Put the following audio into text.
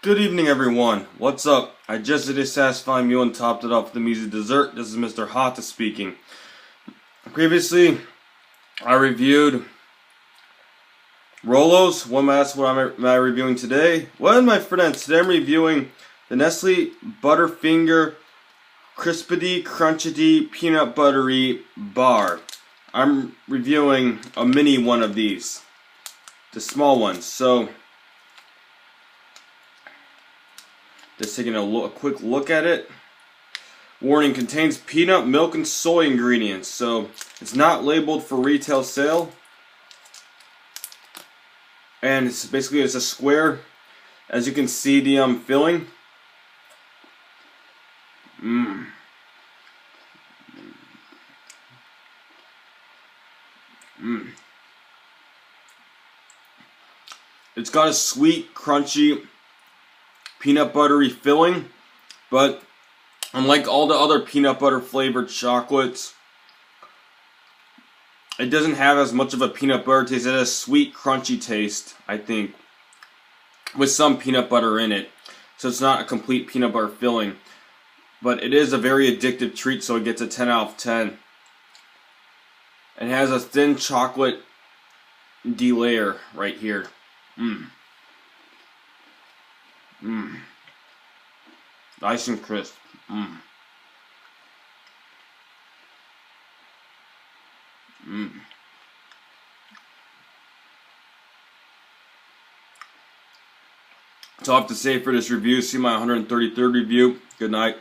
Good evening, everyone. What's up? I just did a satisfying meal and topped it off with a measly dessert. This is Mr. Hata speaking. Previously, I reviewed Rolos. One might ask, what am I reviewing today? Well, my friends, today I'm reviewing the Nestle Butterfinger Crispety, Crunchety, Peanut Buttery Bar. I'm reviewing a mini one of these, the small ones. So, just taking a quick look at it. Warning, contains peanut, milk, and soy ingredients. So, it's not labeled for retail sale. And it's basically a square. As you can see, the filling. It's got a sweet, crunchy, peanut buttery filling, but unlike all the other peanut butter flavored chocolates, it doesn't have as much of a peanut butter taste. It has a sweet, crunchy taste, I think, with some peanut butter in it. So it's not a complete peanut butter filling, but it is a very addictive treat, so it gets a 10 out of 10. It has a thin chocolate delayer right here. Nice and crisp. That's all I have to say for this review. See my 133rd review. Good night.